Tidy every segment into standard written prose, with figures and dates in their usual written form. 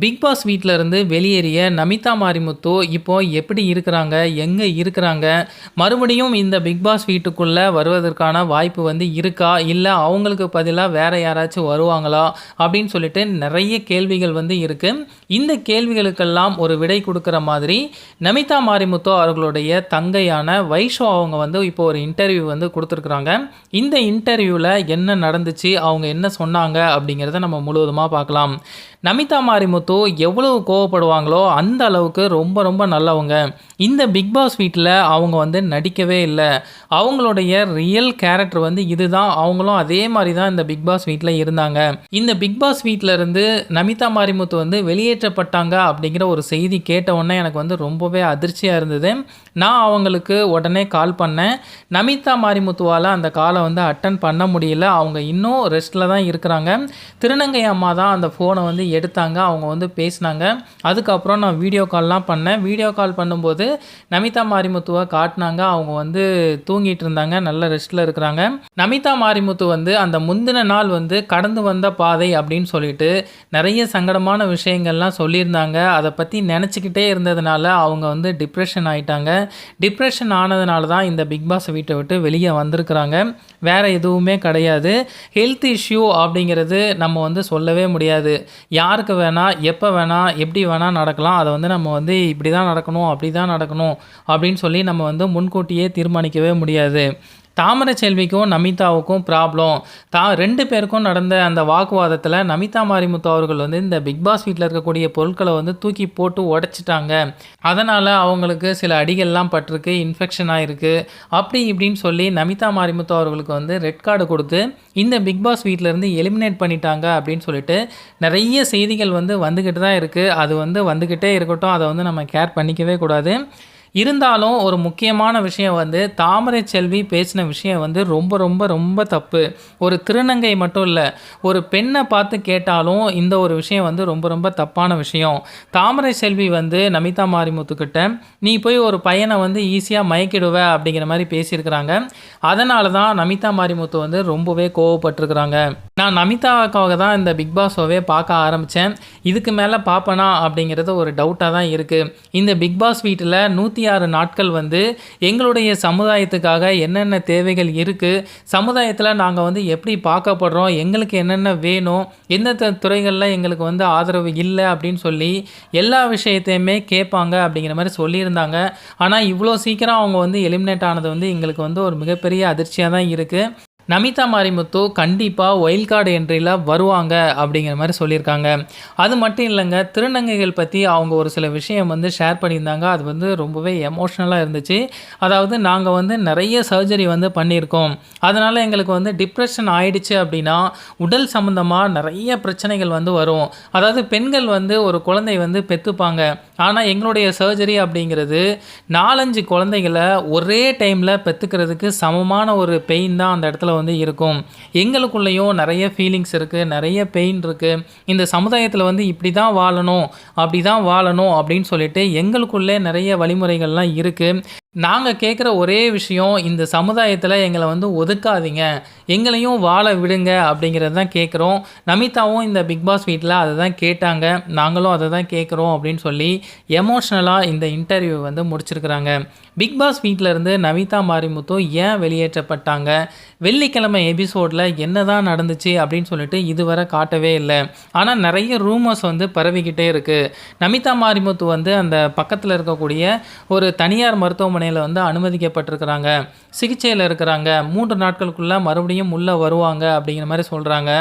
Big pass வீட்ல இருந்து வெளியேறிய நமிதா மாரிமுத்து இப்போ எப்படி இருக்கிறாங்க? எங்க இருக்கிறாங்க? மறுபடியும் இந்த பிக் பாஸ் வீட்டுக்குள்ள வருவதற்கான வாய்ப்பு இருக்கா? இல்ல அவங்களுக்கு பதிலா வேற யாராச்சும் வருவாங்களா? அப்படின்னு சொல்லிட்டு நெறைய கேள்விகள் இருக்கு. இந்த கேள்விகளுக்கெல்லாம் ஒரு விடை குடுக்குற மாதிரி நமிதா மாரிமுத்து அவர்களுடைய தங்கையான வைஷு அவங்க இப்போ ஒரு இன்டர்வியூ குடுத்துருக்காங்க. இந்த இன்டர்வியூல என்ன நடந்துச்சு? அவங்க என்ன சொன்னாங்க? அப்படிங்கிறத நம்ம முழுவதுமா பார்க்கலாம். நமிதா மாரிமுத்து எவ்வளவு கோவப்படுவாங்களோ, அந்த அளவுக்கு ரொம்ப ரொம்ப நல்லவங்க. இந்த பிக் பாஸ் வீட்ல அவங்க நடிக்கவே இல்ல. அவங்களுடைய ரியல் கேரக்டர் இதுதான். அவங்களும் அதே மாரி தான் இந்த பிக் பாஸ் வீட்ல இருந்தாங்க. இந்த பிக் பாஸ் வீட்ல இருந்து நமிதா மாரிமுத்து வெளியேற்றப்பட்டாங்க அப்படிங்கிற ஒரு செய்தி கேட்ட உடனே எனக்கு ரொம்பவே அதிர்ச்சியா இருந்தது. நான் அவங்களுக்கு உடனே கால் பண்ணேன். நமிதா மாரிமுத்துவால அந்த கால அட்டெண்ட் பண்ண முடியல. அவங்க இன்னும் ரெஸ்ட்ல தான் இருக்கிறாங்க. திருநங்கை அம்மா தான் அந்த ஃபோன எடுத்தாங்க. அவங்க பேசினாங்க. அதுக்கப்புறம் நான் வீடியோ கால்லாம் பண்ணேன். வீடியோ கால் பண்ணும்போது நமிதா மாரிமுத்துவ காட்டுனாங்க. அவங்க தூங்கிட்டு இருந்தாங்க. நல்ல ரெஸ்ட்ல இருக்கிறாங்க. நமிதா மாரிமுத்து அந்த முந்தின நாள் கடந்து வந்த பாதை அப்படின்னு சொல்லிட்டு நிறைய சங்கடமான விஷயங்கள்லாம் சொல்லியிருந்தாங்க. அதை பத்தி நினைச்சுக்கிட்டே இருந்ததுனால அவங்க டிப்ரெஷன் ஆயிட்டாங்க. டிப்ரெஷன் ஆனதுனால தான் இந்த பிக் பாஸ் வீட்டை விட்டு வெளியே வந்திருக்கிறாங்க. வேற எதுவுமே கிடையாது. ஹெல்த் இஷ்யூ அப்படிங்கிறது நம்ம சொல்லவே முடியாது. யாருக்கு வேணா, எப்போ வேணா, எப்படி வேணா நடக்கலாம். அதை நம்ம இப்படி தான் நடக்கணும், அப்படி தான் நடக்கணும் அப்படின்னு சொல்லி நம்ம முன்கூட்டியே தீர்மானிக்கவே முடியாது. தாமரை செல்விக்கும் நமிதாவுக்கும் ப்ராப்ளம். 2 பேருக்கும் நடந்த அந்த வாக்குவாதத்தில் நமிதா மாரிமுத்து அவர்கள் இந்த பிக் பாஸ் வீட்டில் இருக்கக்கூடிய பொருட்களை தூக்கி போட்டு உடைச்சிட்டாங்க. அதனால் அவங்களுக்கு சில அடிகள்லாம் பட்டிருக்கு, இன்ஃபெக்ஷன் ஆகிருக்கு. அப்படி இப்படின்னு சொல்லி நமிதா மாரிமுத்து அவர்களுக்கு ரெட் கார்டு கொடுத்து இந்த பிக் பாஸ் வீட்டிலேருந்து எலிமினேட் பண்ணிட்டாங்க அப்படின்னு சொல்லிட்டு நிறைய செய்திகள் வந்துக்கிட்டு தான் இருக்குது. அது வந்துக்கிட்டே இருக்கட்டும். அதை நம்ம கேர் பண்ணிக்கவே கூடாது. இருந்தாலும் ஒரு முக்கியமான விஷயம் தாமரை செல்வி பேசின விஷயம் ரொம்ப ரொம்ப ரொம்ப தப்பு. ஒரு திருநங்கை மட்டும் இல்லை, ஒரு பெண்ணை பார்த்து கேட்டாலும் இந்த ஒரு விஷயம் ரொம்ப ரொம்ப தப்பான விஷயம். தாமரை செல்வி நமிதா மாரிமுத்துக்கிட்ட நீ போய் ஒரு பையனை ஈஸியாக மயக்கிடுவ அப்படிங்கிற மாதிரி பேசியிருக்கிறாங்க. அதனால தான் நமிதா மாரிமுத்து ரொம்பவே கோவப்பட்டிருக்கிறாங்க. நான் நமிதாவுக்காக தான் இந்த பிக் பாஸ் ஷோவே பார்க்க ஆரம்பித்தேன். இதுக்கு மேலே பார்ப்பனா அப்படிங்கிறது ஒரு டவுட்டாக தான் இருக்குது. இந்த பிக் பாஸ் வீட்டில் 106 நாட்கள் எங்களுடைய சமுதாயத்துக்காக என்னென்ன தேவைகள் இருக்குது, சமுதாயத்தில் நாங்கள் எப்படி பார்க்கப்படுறோம், எங்களுக்கு என்னென்ன வேணும், எந்தெந்த துறைகளில் எங்களுக்கு ஆதரவு இல்லை அப்படின்னு சொல்லி எல்லா விஷயத்தையுமே கேட்பாங்க அப்படிங்கிற மாதிரி சொல்லியிருந்தாங்க. ஆனால் இவ்வளோ சீக்கிரம் அவங்க எலிமினேட் ஆனது எங்களுக்கு ஒரு மிகப்பெரிய அதிர்ச்சியாக தான் இருக்குது. நமிதா மாரிமுத்து கண்டிப்பாக ஒயில்ட் கார்டு என்ட்ரியில் வருவாங்க அப்படிங்கிற மாதிரி சொல்லியிருக்காங்க. அது மட்டும் இல்லைங்க, திருநங்கைகள் பற்றி அவங்க ஒரு சில விஷயம் ஷேர் பண்ணியிருந்தாங்க. அது ரொம்பவே எமோஷ்னலாக இருந்துச்சு. அதாவது நாங்கள் நிறைய சர்ஜரி பண்ணியிருக்கோம். அதனால் எங்களுக்கு டிப்ரெஷன் ஆயிடுச்சு அப்படின்னா உடல் சம்மந்தமாக நிறைய பிரச்சனைகள் வரும். அதாவது பெண்கள் ஒரு குழந்தை பெற்றுப்பாங்க. ஆனால் எங்களுடைய சர்ஜரி அப்படிங்கிறது 4-5 குழந்தைகளை ஒரே டைமில் பெற்றுக்கிறதுக்கு சமமான ஒரு பெயின் தான் அந்த இடத்துல இருக்கும். எங்களுக்குள்ளேயும் நிறைய ஃபீலிங்ஸ் இருக்குது, நிறைய பெயின் இருக்குது. இந்த சமுதாயத்தில் இப்படி தான் வாழணும், அப்படி தான் வாழணும் அப்படின்னு சொல்லிட்டு எங்களுக்குள்ளே நிறைய வழிமுறைகள்லாம் இருக்குது. நாங்கள் கேட்குற ஒரே விஷயம், இந்த சமுதாயத்தில் எங்களை ஒதுக்காதீங்க, எங்களையும் வாழ விடுங்க அப்படிங்கிறது தான் கேட்குறோம். நமிதாவும் இந்த பிக் பாஸ் வீட்டில் அதை தான் கேட்டாங்க. நாங்களும் அதை தான் கேட்குறோம் அப்படின்னு சொல்லி எமோஷ்னலாக இந்த இன்டர்வியூ முடிச்சிருக்கிறாங்க. பிக் பாஸ் வீட்டிலேருந்து நமிதா மாரிமுத்து ஏன் வெளியேற்றப்பட்டாங்க, வெள்ளிக்கிழமை எபிசோடில் என்ன தான் நடந்துச்சு அப்படின்னு சொல்லிட்டு இதுவரை காட்டவே இல்லை. ஆனால் நிறைய ரூமர்ஸ் பரவிக்கிட்டே இருக்குது. நமிதா மாரிமுத்து அந்த பக்கத்தில் இருக்கக்கூடிய ஒரு தனியார் மருத்துவமனையில் அனுமதிக்கப்பட்டிருக்கிறாங்க, சிகிச்சையில் இருக்கிறாங்க. 3 நாட்களுக்குள்ளே மறுபடியும் உள்ளே வருவாங்க அப்படிங்கிற மாதிரி சொல்கிறாங்க.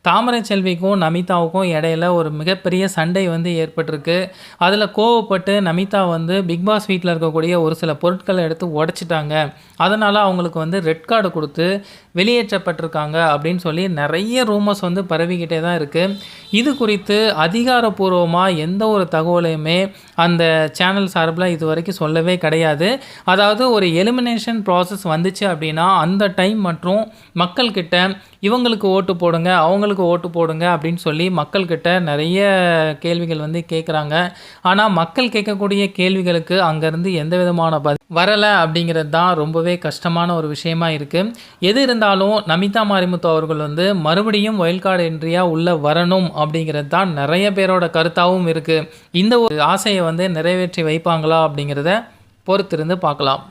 தாமரை செல்விக்கும் நமிதாவுக்கும் இடையில ஒரு மிகப்பெரிய சண்டை ஏற்பட்டிருக்கு. அதில் கோவப்பட்டு நமிதா பிக் பாஸ் வீட்டில் இருக்கக்கூடிய ஒரு சில பொருட்களை எடுத்து உடைச்சிட்டாங்க. அதனால் அவங்களுக்கு ரெட் கார்டு கொடுத்து வெளியேற்றப்பட்டிருக்காங்க அப்படின்னு சொல்லி நிறைய ரூமர்ஸ் பரவிக்கிட்டே தான் இருக்குது. இது குறித்து அதிகாரப்பூர்வமாக எந்த ஒரு தகவலையுமே அந்த சேனல் சார்பில் இது வரைக்கும் சொல்லவே கிடையாது. அதாவது ஒரு எலிமினேஷன் ப்ராசஸ் வந்துச்சு அப்படின்னா அந்த டைம் மற்றும் மக்கள்கிட்ட இவங்களுக்கு ஓட்டு போடுங்க, அவங்களுக்கு ஓட்டு போடுங்க அப்படின்னு சொல்லி மக்கள்கிட்ட நிறைய கேள்விகள் வந்து கேட்குறாங்க. ஆனா மக்கள் கேட்கக்கூடிய கேள்விகளுக்கு அங்கேருந்து எந்த விதமான பதில் வரல அப்படிங்கிறது தான் ரொம்பவே கஷ்டமான ஒரு விஷயமா இருக்கு. எது இருந்தாலும் நமிதா மாரிமுத்து அவர்கள் வந்து மறுபடியும் வைல்ட் கார்டு என்ட்ரியா உள்ள வரணும் அப்படிங்கிறது தான் நிறைய பேரோட கருத்தாவும் இருக்கு. இந்த ஒரு ஆசையை வந்து நிறைவேற்றி வைப்பாங்களா அப்படிங்கிறத பொறுத்திருந்து பார்க்கலாம்.